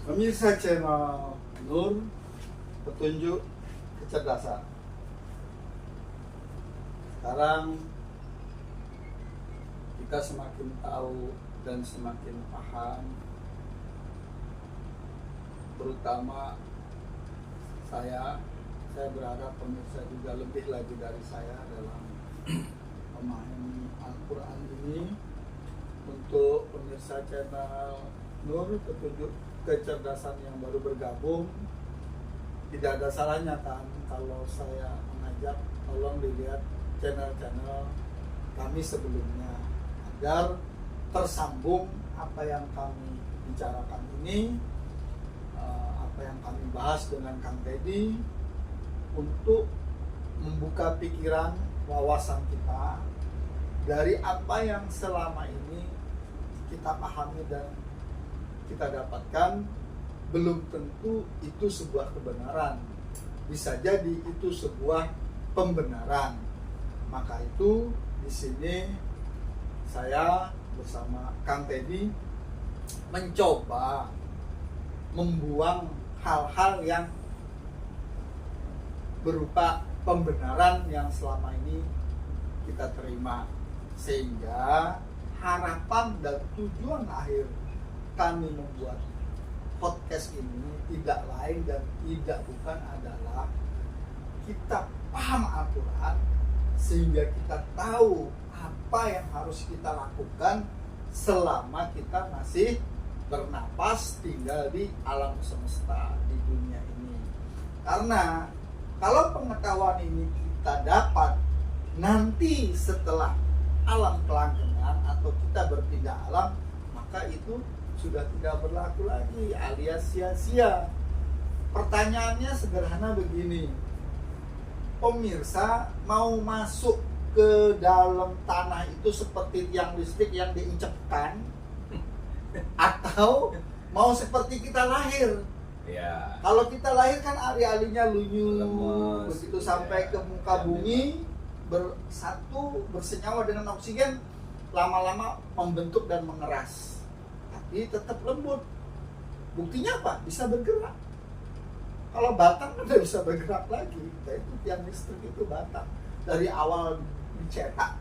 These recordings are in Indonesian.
Pemirsa channel Nur Petunjuk Kecerdasan. Sekarang kita semakin tahu dan semakin paham, terutama saya berharap pemirsa juga lebih lagi dari saya dalam memahami Al-Quran ini. Untuk pemirsa channel Nur Petunjuk Kecerdasan yang baru bergabung, tidak ada salahnya kan kalau saya mengajak tolong dilihat channel-channel kami sebelumnya agar tersambung apa yang kami bicarakan ini, apa yang kami bahas dengan Kang Teddy, untuk membuka pikiran, wawasan kita dari apa yang selama ini kita pahami dan kita dapatkan. Belum tentu itu sebuah kebenaran, bisa jadi itu sebuah pembenaran. Maka itu di sini saya bersama Kang Teddy mencoba membuang hal-hal yang berupa pembenaran yang selama ini kita terima, sehingga harapan dan tujuan akhir kami membuat podcast ini tidak lain dan tidak bukan adalah kita paham Al-Quran sehingga kita tahu apa yang harus kita lakukan selama kita masih bernapas tinggal di alam semesta di dunia ini. Karena kalau pengetahuan ini kita dapat nanti setelah alam kelanggengan atau kita berpindah alam, maka itu sudah tidak berlaku lagi, alias sia-sia. Pertanyaannya sederhana begini, pemirsa mau masuk ke dalam tanah itu seperti tiang listrik yang diincepkan, atau mau seperti kita lahir? Ya. Kalau kita lahir kan ali-alinya lunyur, Lemes, begitu sampai ke muka bumi, bersatu bersenyawa dengan oksigen, lama-lama membentuk dan mengeras. Tapi tetap lembut. Buktinya apa? Bisa bergerak. Kalau batang kan tidak bisa bergerak lagi. Nah, itu tiang listrik itu batang. Dari awal dicetak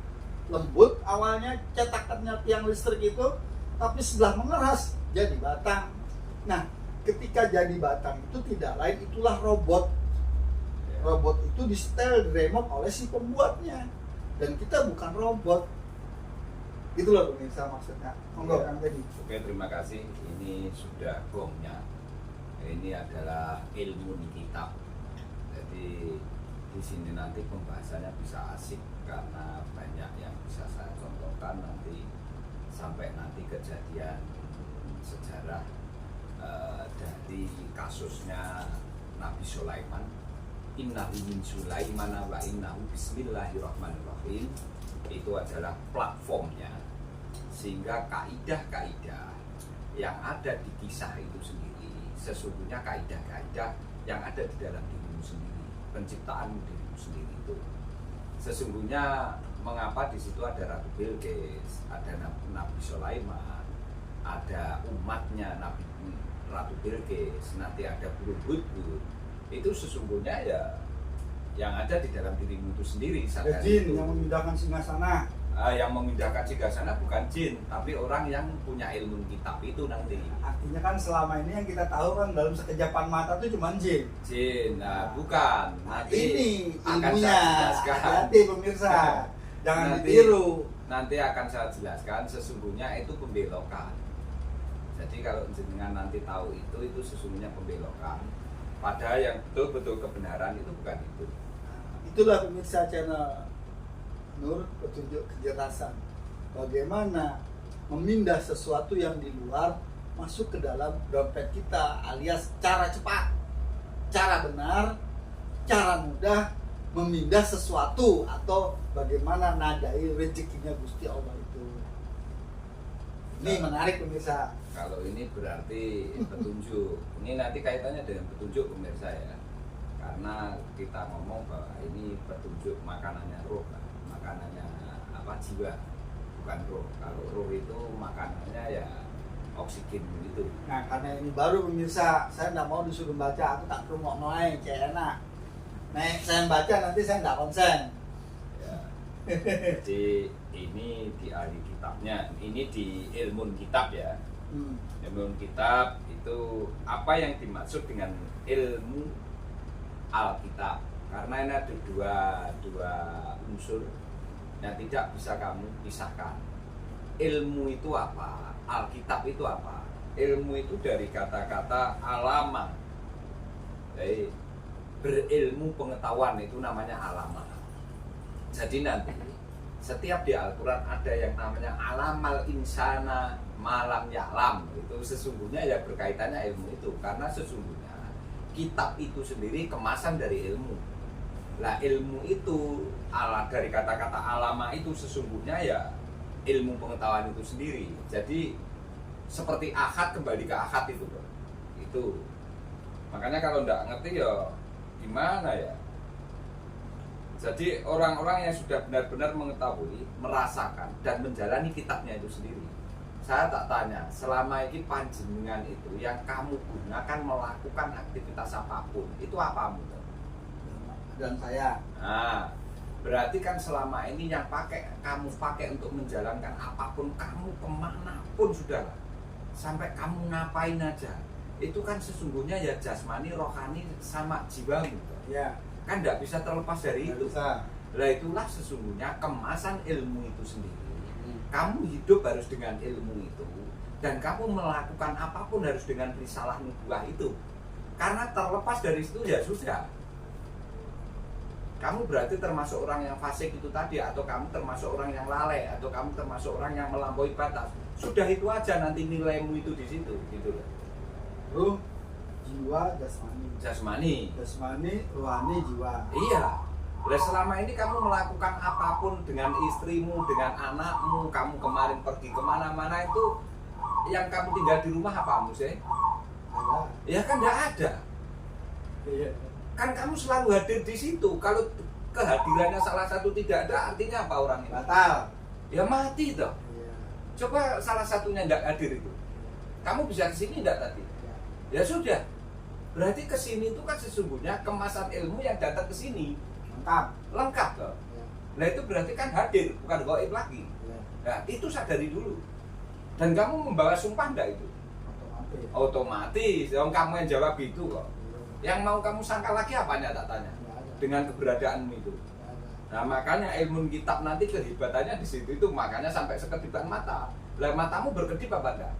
lembut, awalnya cetakannya tiang listrik itu, tapi setelah mengeras jadi batang. Nah, ketika jadi batang itu tidak lain, itulah robot. Robot itu di-setel, di-remote oleh si pembuatnya. Dan kita bukan robot. Itulah pemirsa maksudnya. Monggo Kang Teddy. Oke, terima kasih. Ini sudah gongnya. Ini adalah ilmu kitab. Jadi di sini nanti pembahasannya bisa asik karena banyak yang bisa saya contohkan nanti sampai nanti kejadian sejarah dari kasusnya Nabi Sulaiman. Innahu min Sulaiman wa innahu bismillahirrahmanirrahim. Itu adalah platformnya, sehingga kaidah-kaidah yang ada di kisah itu sendiri sesungguhnya kaidah-kaidah yang ada di dalam dirimu sendiri, penciptaan dirimu sendiri itu sesungguhnya. Mengapa di situ ada Ratu Bilqis, ada Nabi Sulaiman, ada umatnya Nabi Ratu Bilqis, nanti ada burung hudhud, itu sesungguhnya ya yang ada di dalam dirimu itu sendiri. Jin yang memindahkan singgasana. Yang memindahkan singgasana bukan jin, tapi orang yang punya ilmu kitab itu nanti. Artinya kan selama ini yang kita tahu kan dalam sekejapan mata itu cuma jin. Jin, bukan. Nanti ini akan ilmunya. saya jelaskan. Hati pemirsa, jangan nanti, ditiru. Nanti akan saya jelaskan sesungguhnya itu pembelokan. Jadi kalau jenengan nanti tahu itu sesungguhnya pembelokan. Padahal yang betul-betul kebenaran itu bukan itu. Itulah pemirsa channel Nur Petunjuk Kecerdasan. Bagaimana memindah sesuatu yang di luar masuk ke dalam dompet kita, alias cara cepat, cara benar, cara mudah memindah sesuatu, atau bagaimana nadai rezekinya Gusti Allah itu. Ini menarik pemirsa. Kalau ini berarti petunjuk. Ini nanti kaitannya dengan petunjuk pemirsa ya. Karena kita ngomong bahwa ini petunjuk makanannya roh, makanannya apa, jiwa, bukan roh. Kalau roh itu makanannya ya oksigenmu itu. Nah, karena ini baru pemirsa, saya nggak mau disuruh baca, aku tak perlu mau naik, kayak enak. Nek saya baca nanti saya nggak konsen. Ya. Jadi ini di ahli kitabnya, ini di ilmu kitab ya. Ilmu kitab itu apa yang dimaksud dengan ilmu Alkitab? Karena ini ada dua unsur yang tidak bisa kamu pisahkan. Ilmu itu apa? Alkitab itu apa? Ilmu itu dari kata-kata alama. Jadi berilmu pengetahuan itu namanya alama. Jadi nanti setiap di Al-Quran ada yang namanya alamal insana malam ya'lam. Itu sesungguhnya ya berkaitannya ilmu itu. Karena sesungguhnya kitab itu sendiri kemasan dari ilmu. Nah ilmu itu dari kata-kata alama itu sesungguhnya ya ilmu pengetahuan itu sendiri. Jadi seperti ahad kembali ke ahad itu bro. Itu makanya kalau nggak ngerti ya gimana ya. Jadi orang-orang yang sudah benar-benar mengetahui, merasakan dan menjalani kitabnya itu sendiri. Saya tak tanya, selama ini panjenengan itu yang kamu gunakan melakukan aktivitas apapun, itu apa menurut? Dan saya. Nah, berarti kan selama ini yang kamu pakai untuk menjalankan apapun, kamu kemanapun sudah, sampai kamu ngapain aja, itu kan sesungguhnya ya jasmani, rohani sama jiwamu. Ya. Kan tidak bisa terlepas dari itu. Bisa. Nah itulah sesungguhnya kemasan ilmu itu sendiri. Kamu hidup harus dengan ilmu itu, dan kamu melakukan apapun harus dengan risalah nubuah itu. Karena terlepas dari itu ya sudah. Kamu berarti termasuk orang yang fasik itu tadi, atau kamu termasuk orang yang lalai, atau kamu termasuk orang yang melampaui batas. Sudah itu aja nanti nilaimu itu di situ, gitu loh. Ruh, jiwa, jasmani. Jasmani, rohani, jiwa. Iya. Nah, selama ini kamu melakukan apapun dengan istrimu, dengan anakmu, kamu kemarin pergi kemana-mana itu, yang kamu tinggal di rumah apa sih? Ada. Ya kan tidak ada. Iya. Kan kamu selalu hadir di situ. Kalau kehadirannya salah satu tidak ada, artinya apa orang ini? Batal. Ya mati toh. Iya. Coba salah satunya tidak hadir itu. Kamu bisa ke sini tidak tadi? Ya sudah. Berarti ke sini itu kan sesungguhnya kemasan ilmu yang datang ke sini. Lengkap toh. Ya. Nah itu berarti kan hadir, bukan gaib lagi. Ya. Nah itu sadari dulu. Dan kamu membawa sumpah enggak itu? Otomatis. Otomatis. Yang kamu yang jawab itu kok. Yang mau kamu sangka lagi apanya tak tanya? Dengan keberadaanmu itu. Nah makanya ilmu kitab nanti kehebatannya di situ itu, makanya sampai sekedipan mata. Lah matamu berkedip apa enggak?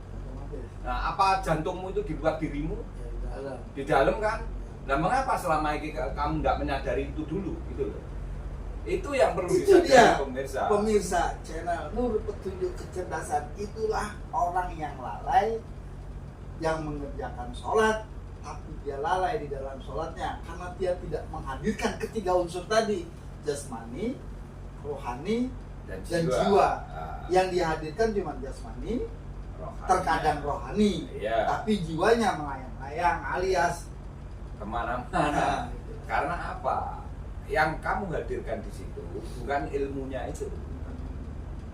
Nah apa jantungmu itu di luar dirimu? Ya, Di dalam kan? Nah mengapa selama ini kamu nggak menyadari itu dulu gitu loh? Itu yang perlu itu disadari dia, pemirsa. Pemirsa channel Nur Petunjuk Kecerdasan. Itulah orang yang lalai, yang mengerjakan sholat tapi dia lalai di dalam sholatnya karena dia tidak menghadirkan ketiga unsur tadi, jasmani, rohani, dan jiwa. Nah, Yang dihadirkan cuma jasmani, terkadang rohani, iya. tapi jiwanya melayang-layang alias Kemana-mana. Karena apa? Yang kamu hadirkan di situ bukan ilmunya itu.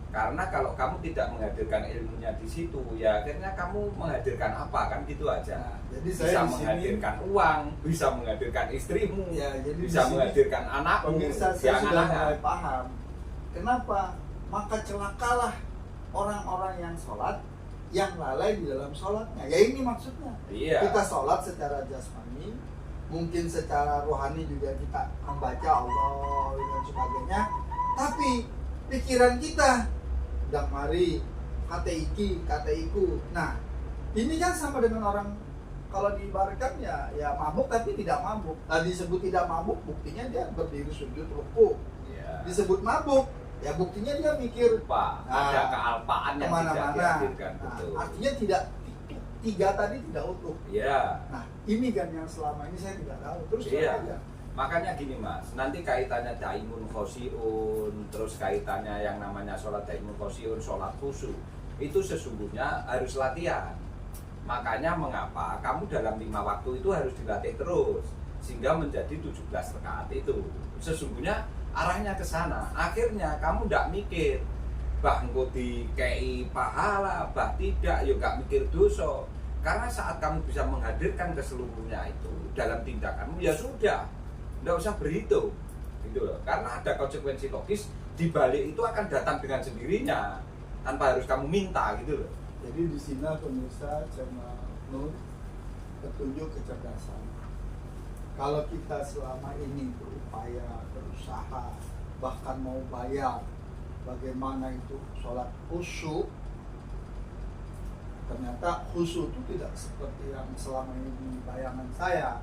Karena kalau kamu tidak menghadirkan ilmunya di situ, ya akhirnya kamu menghadirkan apa kan gitu aja. Jadi Bisa saya menghadirkan uang, bisa menghadirkan istrimu, ya, jadi bisa menghadirkan anakmu. pemirsa saya sudah Jangan mulai paham. Kenapa? Maka celakalah orang-orang yang sholat yang lalai di dalam sholatnya. Ya ini maksudnya. Iya. Kita sholat secara jasmani, mungkin secara rohani juga kita membaca Allah dan sebagainya. Tapi pikiran kita udah mari kata iki, kata iku. Nah, ini kan sama dengan orang kalau diibaratkan ya mabuk tapi tidak mabuk. Nah, disebut tidak mabuk buktinya dia berdiri sujud ruku. Iya. Disebut mabuk ya buktinya dia mikir Lupa, ada kealpaan yang tidak kemana-mana. dihadirkan. Nah, Betul. artinya tidak tiga tadi tidak utuh. Iya. Nah, ini kan yang selama ini saya tidak tahu. Terus Iya. aja. Makanya gini mas, nanti kaitannya daimun khosiun, terus kaitannya yang namanya sholat daimun khosiun, sholat khusyuk, itu sesungguhnya harus latihan. Makanya mengapa kamu dalam 5 waktu itu harus dilatih terus, sehingga menjadi 17 rakaat itu. Sesungguhnya arahnya ke sana. Akhirnya kamu tidak mikir bah engko dikei pahala, bah tidak, ya gak mikir dosa. Karena saat kamu bisa menghadirkan keseluruhnya itu dalam tindakanmu, ya sudah, nggak usah berhitung, gitu loh. Karena ada konsekuensi logis di balik itu akan datang dengan sendirinya, tanpa harus kamu minta, gitu loh. Jadi di sini pemirsa channel Nur petunjuk kecerdasan. Kalau kita selama ini berupaya, berusaha, bahkan mau bayar, bagaimana itu sholat khusyuk, ternyata khusyuk itu tidak seperti yang selama ini di bayangan saya.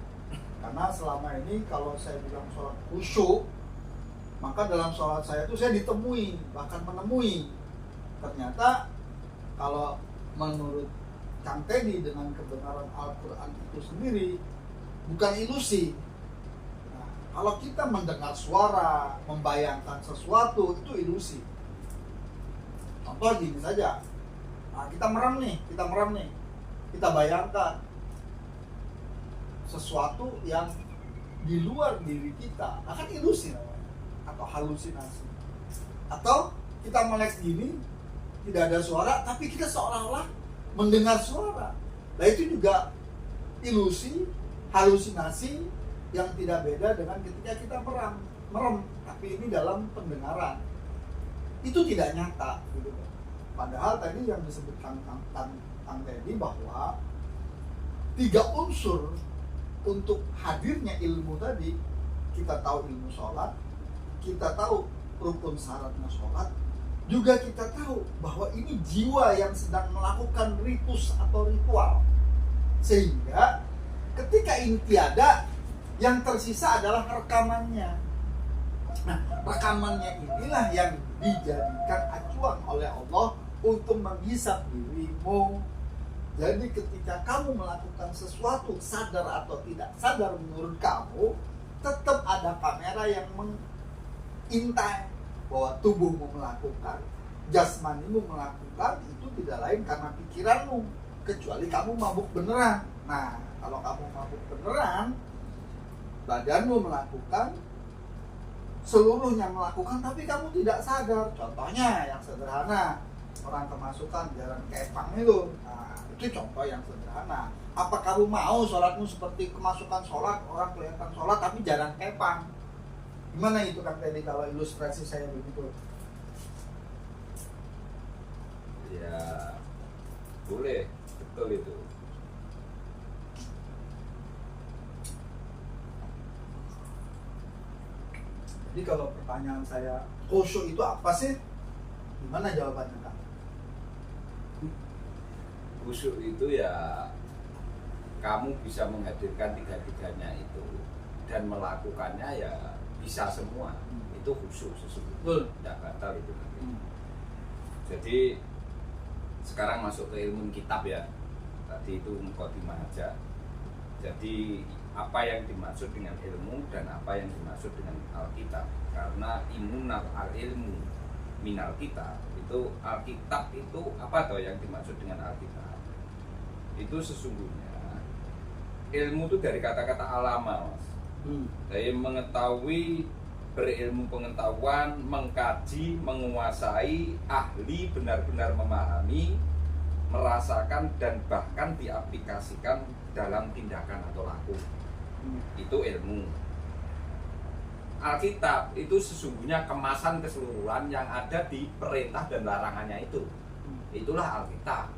Karena selama ini kalau saya bilang sholat khusyuk, maka dalam sholat saya itu saya ditemui, bahkan menemui. Ternyata kalau menurut Kang Teddy dengan kebenaran Al-Quran itu sendiri bukan ilusi. Nah, kalau kita mendengar suara, membayangkan sesuatu, itu ilusi. Contoh gini saja, nah, kita merem nih, kita bayangkan sesuatu yang di luar diri kita, akan ilusi namanya, atau halusinasi. Atau kita melek gini, tidak ada suara, tapi kita seolah-olah mendengar suara. Nah itu juga ilusi, halusinasi yang tidak beda dengan ketika kita merem, tapi ini dalam pendengaran. Itu tidak nyata, gitu. Padahal tadi yang disebutkan Kang Teddy bahwa 3 unsur untuk hadirnya ilmu tadi, kita tahu ilmu sholat, kita tahu rukun syaratnya sholat, juga kita tahu bahwa ini jiwa yang sedang melakukan ritus atau ritual. Sehingga ketika ini tiada, yang tersisa adalah rekamannya. Nah, rekamannya inilah yang dijadikan acuan oleh Allah untuk menghisap dirimu. Jadi ketika kamu melakukan sesuatu, sadar atau tidak sadar menurut kamu, tetap ada kamera yang mengintai bahwa tubuhmu melakukan, jasmanimu melakukan, itu tidak lain karena pikiranmu, kecuali kamu mabuk beneran. Nah, kalau kamu mabuk beneran, badanmu melakukan, seluruhnya melakukan, tapi kamu tidak sadar. Contohnya yang sederhana, orang kemasukan jarang kepang itu. Nah, itu contoh yang sederhana. Apa kamu mau sholatmu seperti kemasukan sholat, orang kelihatan sholat tapi jarang kepang? Gimana itu Kang Teddy kalau ilustrasi saya begitu? Ya boleh, betul itu. Jadi kalau pertanyaan saya, khusyuk itu apa sih? Gimana jawabannya Kang? Khusyuk itu ya kamu bisa menghadirkan tiga-tiganya itu dan melakukannya ya bisa semua. Itu khusyuk sesungguhnya, tidak batal itu. Jadi sekarang masuk ke ilmu kitab ya. Tadi itu mukadimah aja. Jadi apa yang dimaksud dengan ilmu dan apa yang dimaksud dengan Alkitab. Karena ilmu minal kitab itu, Alkitab itu apa toh yang dimaksud dengan Alkitab? Itu sesungguhnya ilmu itu dari kata-kata alama, Mas. Saya mengetahui, berilmu pengetahuan, mengkaji, menguasai, ahli, benar-benar memahami, merasakan dan bahkan diaplikasikan dalam tindakan atau laku. Itu ilmu. Alkitab itu sesungguhnya kemasan keseluruhan yang ada di perintah dan larangannya itu. Itulah Alkitab.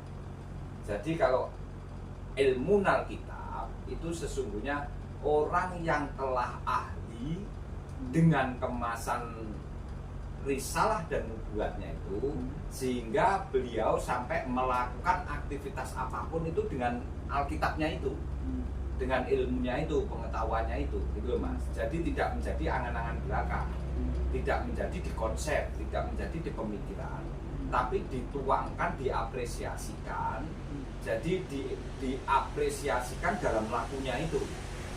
Jadi kalau ilmu Alkitab itu sesungguhnya orang yang telah ahli dengan kemasan risalah dan nubuatnya itu, sehingga beliau sampai melakukan aktivitas apapun itu dengan Alkitabnya itu, dengan ilmunya itu, pengetahuannya itu, gitu Mas. Jadi tidak menjadi angan-angan belaka, tidak menjadi di konsep, tidak menjadi di pemikiran, tapi dituangkan, diapresiasikan. Jadi diapresiasikan dalam lakunya itu,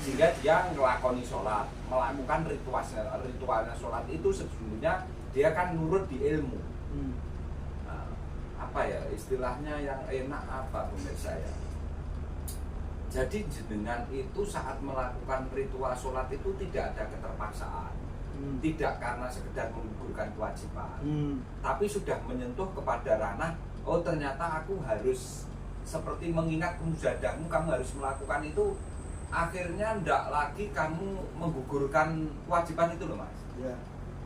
sehingga dia ngelakoni sholat, melakukan ritualnya sholat itu sesungguhnya dia kan nurut di ilmu. Nah, apa ya istilahnya yang enak apa pemirsa ya? Jadi jenengan itu saat melakukan ritual sholat itu tidak ada keterpaksaan. tidak karena sekedar menggugurkan kewajiban, Hmm. tapi sudah menyentuh kepada ranah, oh ternyata aku harus seperti mengingat musyawarahmu, kamu harus melakukan itu, akhirnya ndak lagi kamu menggugurkan kewajiban itu loh Mas. Ya,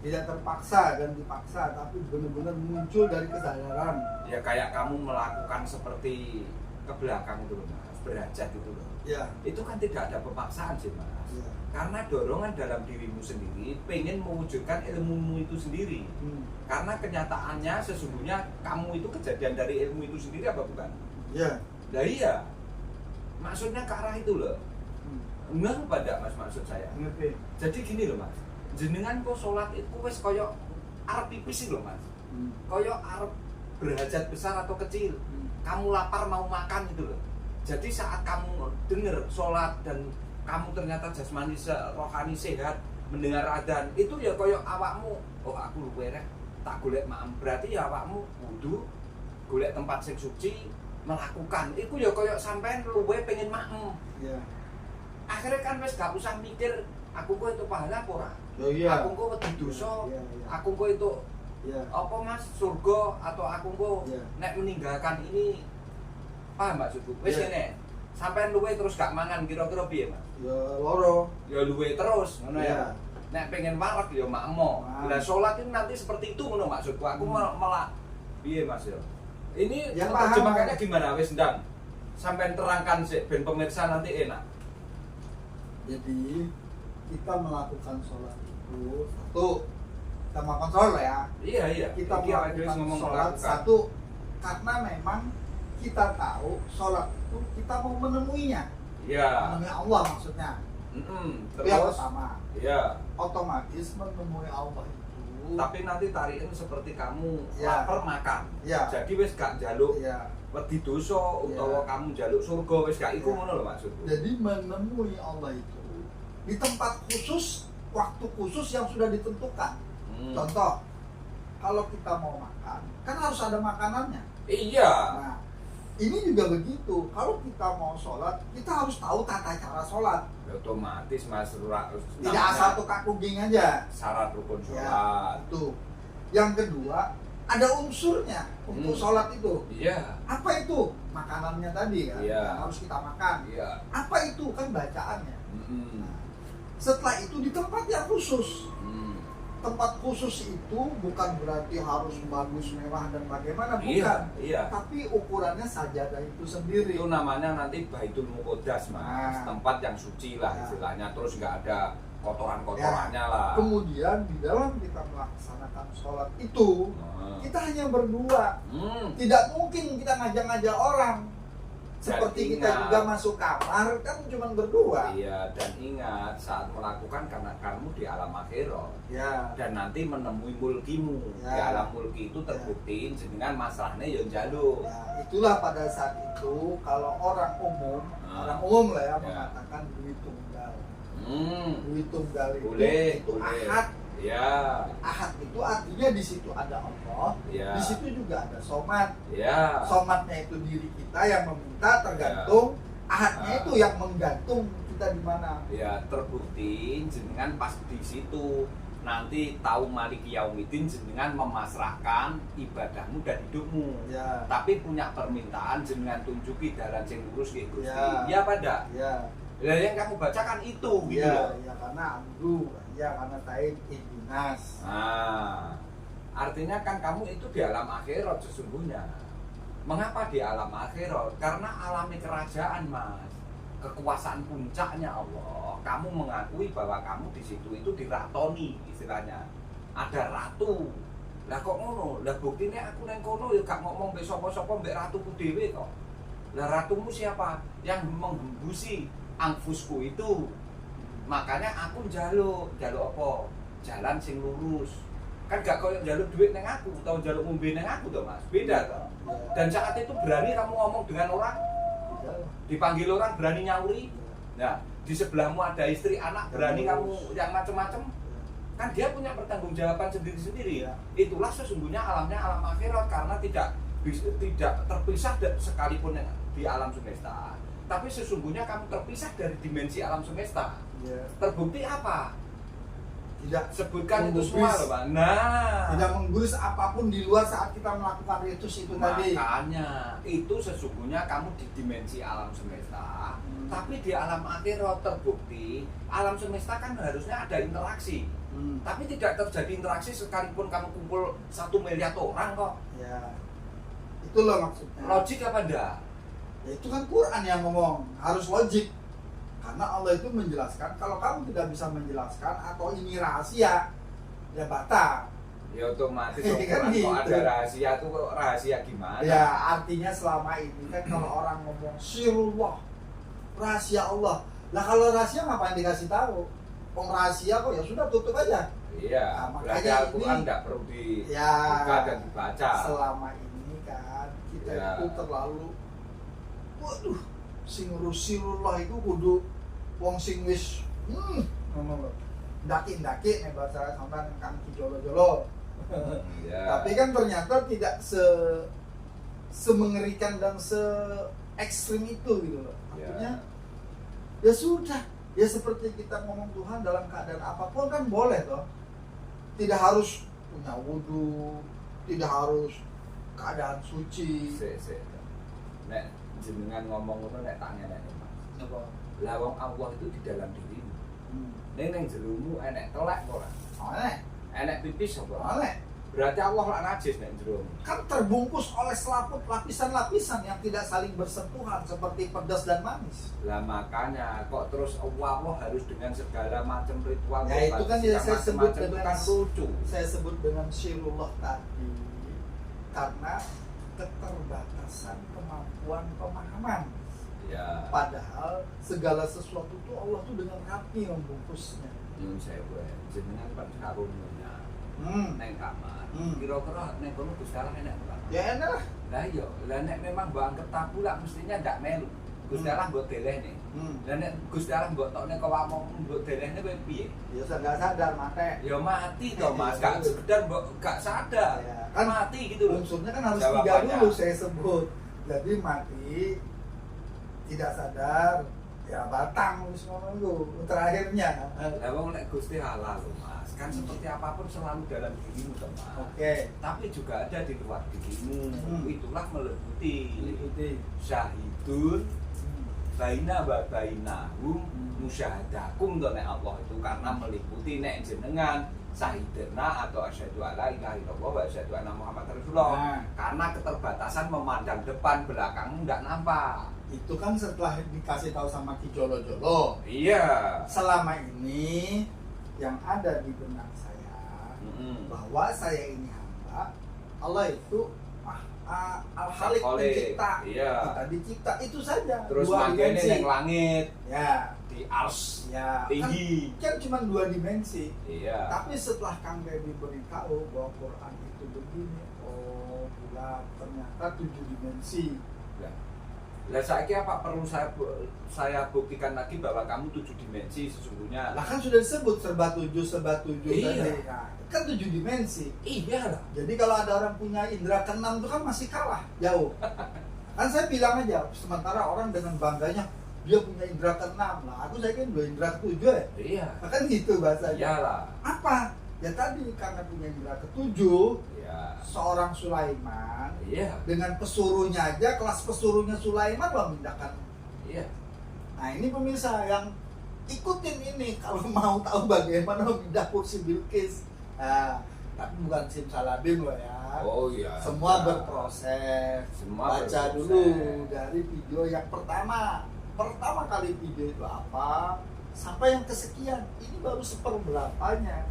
tidak terpaksa dan dipaksa, tapi benar-benar muncul dari kesadaran. Ya kayak kamu melakukan seperti ke belakang itu loh Mas, berhajat itu loh. Ya, Itu kan tidak ada pemaksaan sih Mas. ya. Karena dorongan dalam dirimu sendiri pengen mewujudkan ilmumu itu sendiri. Karena kenyataannya sesungguhnya kamu itu kejadian dari ilmu itu sendiri apa bukan? Ya. Nah iya, maksudnya ke arah itu loh. Hmm. Enggak pada Mas maksud saya. Ngerti. Jadi gini loh Mas, jenengan kok sholat itu wes koyo arep pipis loh Mas, Hmm. koyo arep berhajat besar atau kecil, Hmm. kamu lapar mau makan gitu loh. Jadi saat kamu dengar sholat dan kamu ternyata jasmani rohani sehat, mendengar adzan, itu ya koyo awakmu, oh aku luwe rek, tak golek maem, berarti ya awakmu wudu, golek tempat sing suci, melakukan, itu ya koyo sampean luwe pengen maem. Ya. Akhirnya kan wes gak usah mikir aku kok itu pahala apa ora. Oh iya. Aku kok wedi dosa, Iya, iya. aku kok itu Ya. apa Mas surga atau aku kok Iya. nek meninggalkan ini, paham maksudku? Wis Iya. ngene. Sampean luwe terus gak mangan kira-kira piye Mas? Ya loro. Ya luwe terus ngono Iya. ya. Nek pengen warak ya makmo. Nah. Lah salat itu nanti seperti itu ngono maksudku. Aku malah piye Mas ya? Ini Ya, paham. terjemahannya gimana wis ndang? Sampean terangkan sih ben pemirsa nanti enak. Jadi kita melakukan sholat itu satu, kita melakukan sholat ya. Iya iya. Kita Iki awake dhewe melakukan ngomong sholat melakukan. satu karena memang kita tahu sholat itu kita mau menemuinya, Iya. menemui Allah maksudnya. Itu yang Terus pertama. iya. Otomatis menemui Allah itu. Tapi nanti tarikin seperti kamu Iya. lapar makan. Iya. Jadi wis gak njaluk Ya. wedi dosa utawa Iya. kamu njaluk surga wis gak iku Iya. ngono lho maksudku. Jadi menemui Allah itu di tempat khusus, waktu khusus yang sudah ditentukan. Hmm. Contoh, kalau kita mau makan, kan harus ada makanannya. Iya. Nah, ini juga begitu. Kalau kita mau sholat, kita harus tahu tata cara sholat. Ya, otomatis Mas Tidak asal tukar kuging aja. syarat rukun Ya, sholat. itu. Yang kedua, ada unsurnya untuk sholat itu. Iya. Apa itu? Makanannya tadi kan, Iya. yang harus kita makan. Iya. Apa itu? Kan bacaannya. Mm-mm. Setelah itu di tempat yang khusus. Hmm. Tempat khusus itu bukan berarti harus bagus, mewah dan bagaimana, bukan. Iya, iya. Tapi ukurannya sajadah itu sendiri. Itu namanya nanti Baitul Muqaddas Mas, Nah. tempat yang suci lah Nah. istilahnya, terus nggak ada kotoran-kotorannya lah. Kemudian di dalam kita melaksanakan sholat itu, Nah. kita hanya berdua. Tidak mungkin kita ngajak-ngajak orang. Seperti Dan kita ingat. juga masuk kamar, kan cuma berdua. Iya, dan ingat saat melakukan karena kamu di alam akhirat Ya, dan nanti menemui mulkimu. Ya. Di alam mulki itu terbukti dengan masalahnya yang jaluk. nah, itulah pada saat itu kalau orang umum, Nah. orang umum lah ya, Ya. mengatakan duit tunggal. Hmm. Duit tunggal Boleh, itu boleh. ahad. Ya, Ahad itu artinya di situ ada Allah, ya, di situ juga ada somat. ya. Somatnya itu diri kita yang meminta tergantung, ahadnya Ah. itu yang menggantung kita di mana. Ya, terbukti jenengan pas di situ nanti tahu maliki yaumidin jenengan memasrahkan ibadahmu dan hidupmu. Ya, Tapi punya permintaan jenengan tunjuki dalan sing lurus nggih Gusti. Ya. Ya pada. ya, Lah yang kamu bacakan itu gitu ya, loh. ya karena amdu, ya karena tain ihdinas. Nah, artinya kan kamu itu di alam akhirat sesungguhnya. Mengapa di alam akhirat? Karena alami kerajaan, Mas. Kekuasaan puncaknya Allah. Kamu mengakui bahwa kamu di situ itu diratoni istilahnya. Ada ratu. Lah kok ngono? Lah buktinya aku neng kono ya gak ngomong mbek sapa-sapa mbek ratuku dhewe kok. Lah ratumu siapa? Yang menghembusi angfusku itu. Makanya aku njaluk apa? Jalan sing lurus. Kan gak koyo njaluk duit neng aku atau njaluk ngombe neng aku toh Mas. Beda toh. Dan saat itu berani kamu ngomong dengan orang, dipanggil orang berani nyauri. Nah, di sebelahmu ada istri, anak, berani kamu yang macem-macem. Kan dia punya pertanggungjawaban sendiri-sendiri. Ya. Itulah sesungguhnya alamnya alam akhirat karena tidak terpisah sekalipun di alam semesta. Tapi sesungguhnya kamu terpisah dari dimensi alam semesta. Ya. Terbukti apa? tidak Sebutkan itu menggubris, semua loh Pak. Nah, tidak menggubris apapun di luar saat kita melakukan ritus itu tadi. makanya itu sesungguhnya kamu di dimensi alam semesta, tapi di alam akhirat terbukti alam semesta kan harusnya ada interaksi. Tapi tidak terjadi interaksi sekalipun kamu kumpul 1 miliar orang kok. Ya, itu loh maksudnya. Logik apa enggak? Ya, itu kan Quran yang ngomong harus logik. Karena Allah itu menjelaskan kalau kamu tidak bisa menjelaskan atau ini rahasia, ya batal. Ya otomatis Kan kok gitu. ada rahasia tuh kok rahasia gimana? Ya artinya selama ini kan kalau orang ngomong sirullah, rahasia Allah. Lah kalau rahasia ngapain dikasih tahu? Wong rahasia kok ya sudah tutup aja. Iya, Nah, berarti makanya Al-Quran ini- nggak perlu dibuka Ya dan dibaca. selama ini kan kita Ya. itu terlalu waduh sing rusirullah itu kudu wong sing wis ngono lho. Daki-daki nih bahasa sampean kaki jolo-jolo. Ya. Tapi kan ternyata tidak semengerikan dan se ekstrim itu gitu loh. Artinya ya sudah, ya seperti kita ngomong Tuhan dalam keadaan apapun kan boleh toh. Tidak harus punya wudhu, tidak harus keadaan suci. Nek jenengan ngomong ngono nek tanya nek Mas. Apa? Lah wong Allah itu di dalam dirimu. Ning jeromu enek telek ora? Oleh, Enek pipis apa? oleh. Berarti Allah lak najis nek jeromu. Kan terbungkus oleh selaput lapisan-lapisan yang tidak saling bersentuhan seperti pedas dan manis. Lah makanya kok terus Allah harus dengan segala macam ritual Ya, itu kan ya saya sebut macam-macam itu dengan- kan lucu. Saya sebut dengan syirullah tadi karena keterbatasan kemampuan pemahaman. Ya. Padahal segala sesuatu itu Allah tuh dengan rapi membungkusnya. Nyun sewu jenengan kan karunnya neng kamar. Kira-kira neng kono Gusti Allah enek ora? Ya enak lah. Lah iya, lah nek memang mbok anggap tabu lah mestinya ndak melu. Gusti Allah mbok delehne. Lah nek Gusti Allah mbok tokne kawamong mbok delehne kowe piye? Ya nggak sadar mate. Ya mati toh Mas, gak sekedar mbok gak sadar. Ya, kan Mati gitu loh. unsurnya kan harus Jawabannya. 3 dulu saya sebut. Jadi mati, tidak sadar, ya batang wis ngono iku terakhirnya. Lah wong nek Gusti Allah lho Mas, kan seperti apapun selalu dalam dirimu toh Mas. Oke. Tapi juga ada di luar dirimu. Itulah meliputi Ikuti. syahidun baina wa bainahum musyahadakum to nek Allah itu karena meliputi nek jenengan syahidna atau asyhadu alla ilaha illallah wa asyhadu anna muhammadar rasulullah. Nah, Karena keterbatasan memandang depan belakangmu enggak nampak. itu kan setelah dikasih tahu sama Ki Jolo-Jolo. Iya. Selama ini yang ada di benak saya bahwa saya ini hamba, Allah itu al-Khaliq pencipta. Iya. Kita dicipta itu saja. Terus 2 makanya dimensi. yang langit Ya, di ars ya. tinggi. Kan cuma 2 dimensi. Iya. Tapi setelah Kang Devi beritahu bahwa Quran itu begini, oh bulat ternyata 7 dimensi. Lah saiki apa perlu saya buktikan lagi bahwa kamu 7 dimensi sesungguhnya? Lah kan sudah disebut serba 7 Iya. tadi. Nah, kan 7 dimensi. Iya lah. Jadi kalau ada orang punya indera keenam itu kan masih kalah jauh. Kan saya bilang aja, sementara orang dengan bangganya dia punya indera keenam. Lah aku saya kan 2 indera ke-7 ya. Iya. Nah, kan gitu bahasanya. Iyalah. Apa? Ya tadi karena punya indera ke-7, Iya. seorang Sulaiman Iya. dengan pesuruhnya aja, kelas pesuruhnya Sulaiman memindahkan. Iya. Nah ini pemirsa yang ikutin ini kalau mau tahu bagaimana memindah kursi Bilqis. Nah, tapi bukan simsalabim loh ya. Oh iya. Semua Ya. berproses. Semua Baca berproses. dulu dari video yang pertama kali video itu apa sampai yang kesekian. Ini baru seperberapanya.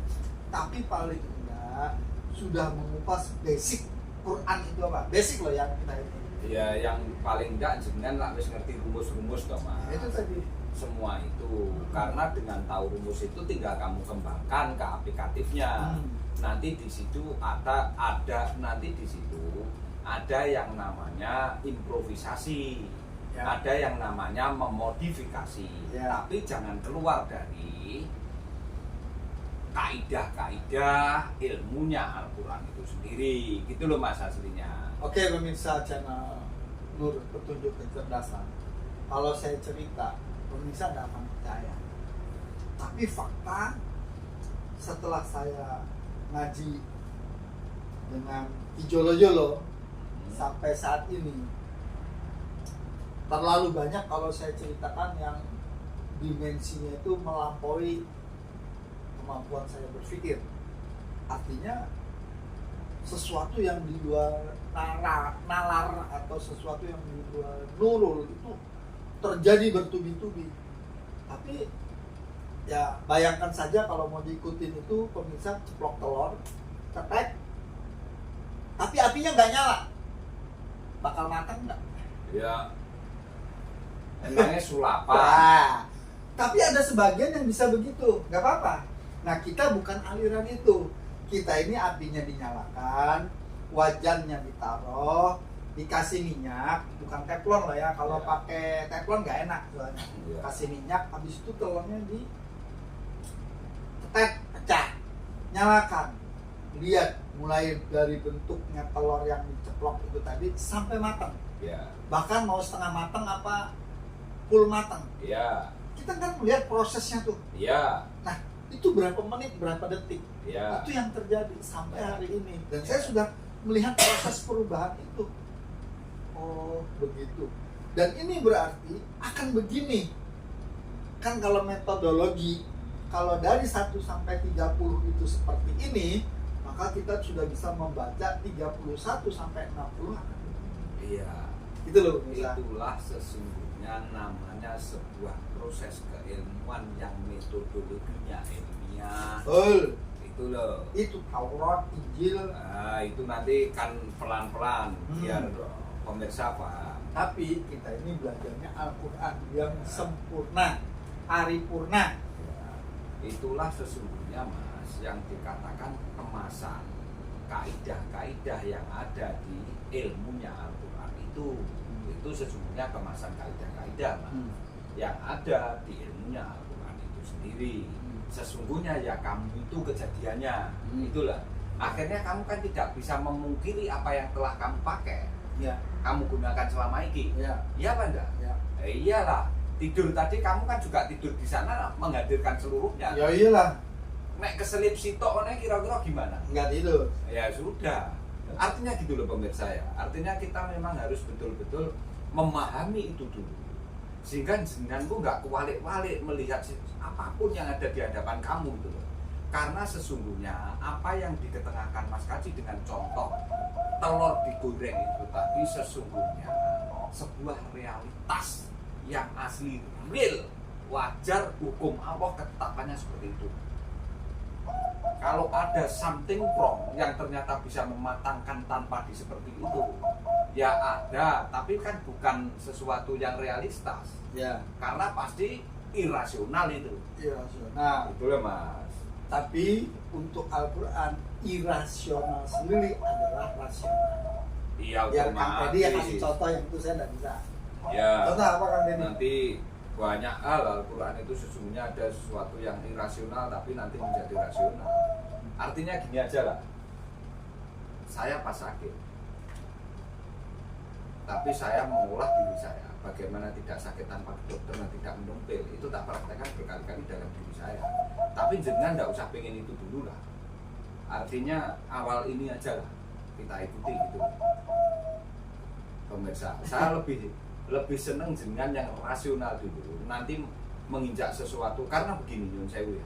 Tapi paling enggak sudah mengupas basic Quran itu apa? Basic loh yang kita ini. Ya yang paling enggak jenengan lah wis ngerti rumus-rumus toh Mas. Itu tadi. Semua itu karena dengan tahu rumus itu tinggal kamu kembangkan ke aplikatifnya. Nanti di situ ada nanti di situ ada yang namanya improvisasi. Ya. Ada yang namanya memodifikasi. Ya. Tapi jangan keluar dari kaidah-kaidah ilmunya Al-Quran itu sendiri gitu loh Mas aslinya. Oke pemirsa channel Nur Petunjuk Kecerdasan. Kalau saya cerita, pemirsa nggak akan percaya. Tapi fakta, setelah saya ngaji dengan Kijolo-jolo sampai saat ini, terlalu banyak kalau saya ceritakan yang dimensinya itu melampaui kemampuan saya berpikir. Artinya sesuatu yang di luar nalar atau sesuatu yang di luar nurul itu terjadi bertubi-tubi. Tapi ya bayangkan saja kalau mau diikutin itu, pemirsa, ceplok telur, cetek, tapi apinya nggak nyala, bakal matang nggak? Ya, emangnya sulapan. Nah, tapi ada sebagian yang bisa begitu, nggak apa-apa. Nah, kita bukan aliran itu. Kita ini apinya dinyalakan, wajannya ditaruh, dikasih minyak, bukan teflon lah ya. Kalau Ya. pakai teflon nggak enak soalnya. Ya. Kasih minyak, habis itu telurnya di cetek, pecah, nyalakan. Lihat mulai dari bentuknya telur yang diceplok itu tadi sampai matang. Ya. Bahkan mau setengah matang apa full matang. Ya. Kita kan melihat prosesnya tuh. Ya. Nah, itu berapa menit, berapa detik. Ya. Itu yang terjadi sampai hari ini. Dan saya sudah melihat proses perubahan itu. Oh, begitu. Dan ini berarti akan begini. Kan kalau metodologi, kalau dari 1 sampai 30 itu seperti ini, maka kita sudah bisa membaca 31 sampai 60 akan begini. Iya. Gitu loh, bisa. Itulah sesungguhnya namanya sebuah proses keilmuan yang metodologinya ilmiah. Betul. Itu loh. Itu Taurat, Injil. Nah, itu nanti kan pelan-pelan biar Hmm. pemirsa paham. Tapi kita ini belajarnya Al-Quran yang sempurna, paripurna. Ya, itulah sesungguhnya Mas yang dikatakan kemasan kaidah-kaidah yang ada di ilmunya Al-Quran itu sesungguhnya kemasan kaidah-kaidah Mas yang ada di ilmunya Al-Quran itu sendiri. Sesungguhnya ya kamu itu kejadiannya itulah. Akhirnya kamu kan tidak bisa memungkiri apa yang telah kamu pakai, Ya, kamu gunakan selama ini. ya, Iya apa enggak? ya. Iyalah. Tidur tadi kamu kan juga tidur di sana menghadirkan seluruhnya. Ya iyalah, Nek keselip sitok nek kira-kira gimana? nggak tidur. Ya sudah. Artinya gitu loh pemirsa ya. Artinya kita memang harus betul-betul memahami itu dulu. Sehingga jenenganku nggak kuwalik-walik melihat apapun yang ada di hadapan kamu gitu loh. Karena sesungguhnya apa yang diketengahkan Mas Kaji dengan contoh telur digoreng itu tadi sesungguhnya sebuah realitas yang asli, real, wajar, hukum Allah ketetapannya seperti itu. Kalau ada something wrong yang ternyata bisa mematangkan tanpa seperti itu, ya ada, tapi kan bukan sesuatu yang realistis. Ya, Karena pasti irasional itu. irasional. Itu loh Mas. Tapi untuk Al-Quran, irasional sendiri adalah rasional. Iya, Biar Kang Teddy ya kasih otomatis. contoh yang itu saya nggak bisa. Ya. Contoh apa Kang Teddy? Nanti banyak hal Al-Quran itu sesungguhnya ada sesuatu yang irasional tapi nanti menjadi rasional. Artinya gini aja lah. Saya pas sakit, tapi saya mengolah diri saya bagaimana tidak sakit tanpa ke dokter dan tidak menumpil. Itu tak praktekkan berkali-kali dalam diri saya. Tapi jangan nggak usah pengen itu dulu lah. Artinya awal ini aja lah kita ikuti gitu. Pemirsa, saya lebih seneng jenengan yang rasional dulu. Nanti menginjak sesuatu karena begini Nyun Sewu ya.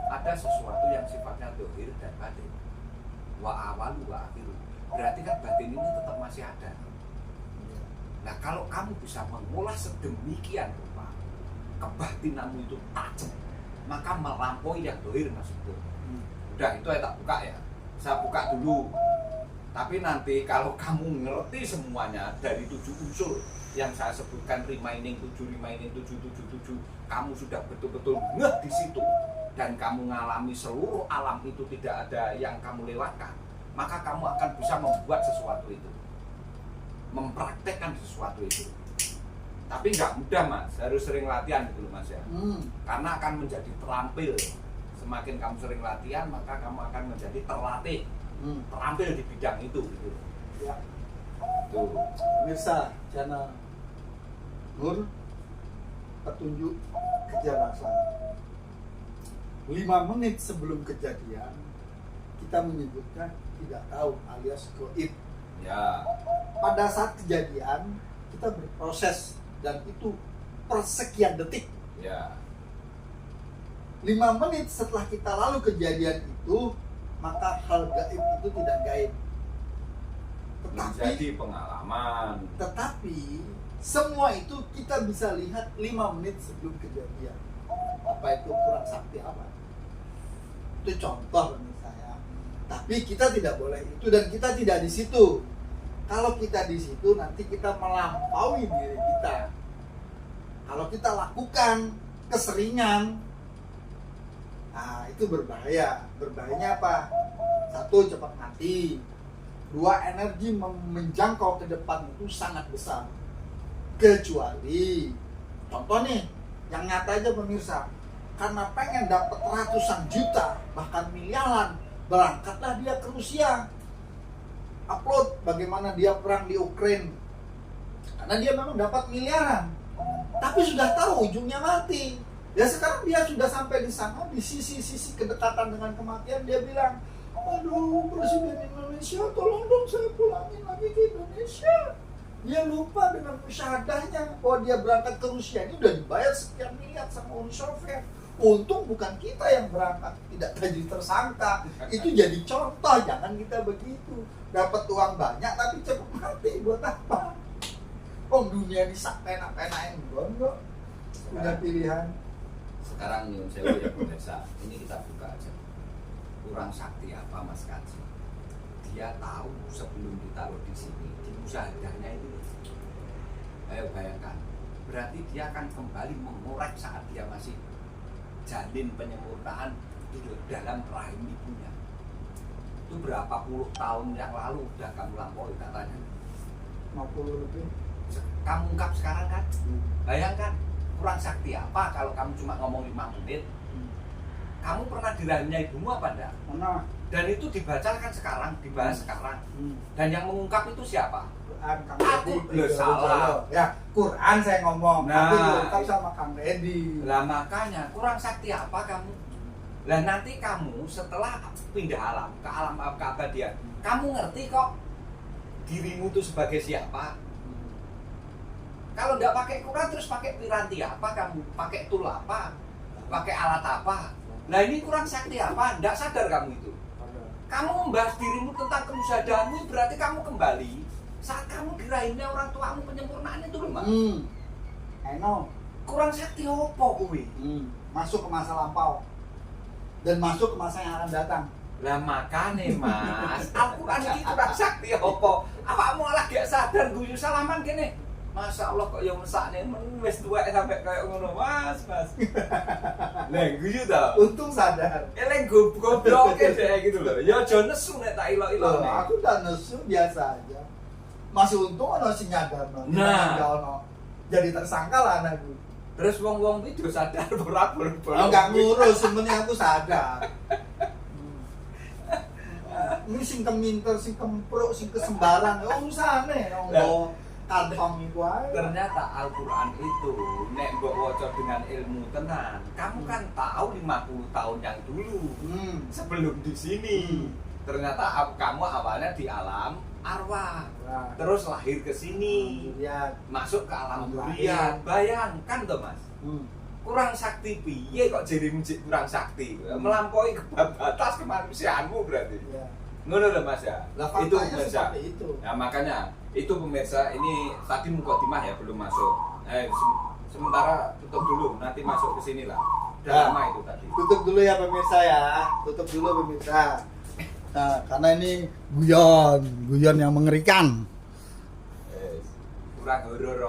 Ada sesuatu yang sifatnya dohir dan batin. Wa awalu wa akhiru. Berarti kan batin ini tetap masih ada. Nah kalau kamu bisa mengolah sedemikian rupa kebatinanmu itu tajam, maka melampaui yang dohir maksudku. Udah itu saya tak buka ya. Saya buka dulu. Tapi nanti kalau kamu ngerti semuanya dari 7 unsur yang saya sebutkan remaining 7, kamu sudah betul-betul ngeh di situ dan kamu ngalami seluruh alam itu tidak ada yang kamu lewatkan, maka kamu akan bisa membuat sesuatu itu, mempraktekkan sesuatu itu. Tapi nggak mudah Mas, harus sering latihan gitu loh Mas ya. Karena akan menjadi terampil. Semakin kamu sering latihan, maka kamu akan menjadi terlatih, terampil di bidang itu gitu. Ya. Tuh. Pemirsa channel Nur Petunjuk Kecerdasan. 5 menit sebelum kejadian kita menyebutnya tidak tahu alias goib. Ya. Pada saat kejadian kita berproses dan itu persekian detik. Ya. 5 menit setelah kita lalu kejadian itu, maka hal gaib itu tidak gaib. Menjadi pengalaman. Tetapi semua itu kita bisa lihat 5 menit sebelum kejadian. Apa itu kurang sakti apa? Itu contoh menurut saya. Tapi kita tidak boleh itu dan kita tidak di situ. Kalau kita di situ nanti kita melampaui diri kita. Kalau kita lakukan keseringan, nah itu berbahaya. Berbahayanya apa? 1, cepat mati. 2, energi menjangkau ke depan itu sangat besar. Kecuali, contoh nih, yang nyata aja pemirsa, karena pengen dapat ratusan juta, bahkan miliaran, berangkatlah dia ke Rusia. Upload bagaimana dia perang di Ukraina. Karena dia memang dapat miliaran. Tapi sudah tahu ujungnya mati. Ya sekarang dia sudah sampai di sana, di sisi-sisi kedekatan dengan kematian, dia bilang, aduh Presiden Indonesia, tolong dong saya pulangin lagi ke Indonesia. Dia lupa dengan musyahadahnya bahwa dia berangkat ke Rusia ini udah dibayar sekian miliar sama Uni Soviet. Untung bukan kita yang berangkat, tidak jadi tersangka. Itu jadi contoh, jangan kita begitu. Dapat uang banyak tapi cepat mati, buat apa? Oh dunia ini sak penak-penakin enggak. Punya pilihan. Sekarang nyun sewu ya pemirsa, ini kita buka aja. Kurang sakti apa Mas Kaji? Dia tahu sebelum ditaruh di sini, di musyawarahnya itu. Ayo bayangkan, berarti dia akan kembali mengorek saat dia masih janin penyempurnaan di dalam rahim ibunya. Itu berapa puluh tahun yang lalu udah kamu lampaui katanya. 50 lebih. Kamu ungkap sekarang kan? Bayangkan, kurang sakti apa kalau kamu cuma ngomong 5 menit? Kamu pernah di rahimnya ibumu apa enggak? Mana? Dan itu dibacakan sekarang, dibahas sekarang. Dan yang mengungkap itu siapa? Quran, Kang Aku Deddy, belum salah. Ya, Quran saya ngomong, Nah, tapi diungkap sama Kang Deddy. Lah makanya kurang sakti apa kamu? Lah nanti kamu setelah pindah alam ke alam keabadian, kamu ngerti kok dirimu itu sebagai siapa? Kalau nggak pakai Quran terus pakai piranti apa kamu? Pakai tool apa? Pakai alat apa? Nah ini kurang sakti apa? Nggak sadar kamu itu. Kamu membahas dirimu tentang kemusyadahanmu berarti kamu kembali saat kamu dirahimnya orang tuamu penyempurnaan itu loh Mas. Eno. Kurang sakti opo kuwi? Masuk ke masa lampau dan masuk ke masa yang akan datang. Lah makane Mas, Al-Qur'an iki kurang sakti opo? Awakmu malah gak sadar guyu salaman kene. Masya Allah kok ya mesakne wis tuwek sampai kayak ngono Mas. Lah guyu ta. Untung sadar. Eleng goblok deh gitu loh. Ya aja nesu nek tak ilok-ilok. Aku tak nesu biasa aja. Masih untung ono sing nyadar. Nah, ono. Jadi tersangka lah anakku. Terus wong-wong itu sadar berat. Enggak ngurus, sebenarnya aku sadar. Ini sing keminter, sing kempruk, sing kesembaran, urusane ngomong kantong itu aja. Ternyata Al-Qur'an itu nek mbok waca dengan ilmu tenan, kamu kan tahu 50 tahun yang dulu sebelum di sini. Ternyata kamu awalnya di alam arwah. Terus lahir ke sini. Masuk ke alam dzurriyyat. Bayangkan toh Mas. Kurang sakti piye kok jadi mujik kurang sakti? Melampaui batas kemanusiaanmu berarti. Ngono lho Mas ya. Itu pemirsa. Nah makanya itu pemirsa ini tadi mukadimah ya belum masuk. Sementara tutup dulu nanti masuk ke sini lah. Udah lama itu tadi. Tutup dulu ya pemirsa ya. Tutup dulu pemirsa. Nah, karena ini guyon yang mengerikan. Kurang horor.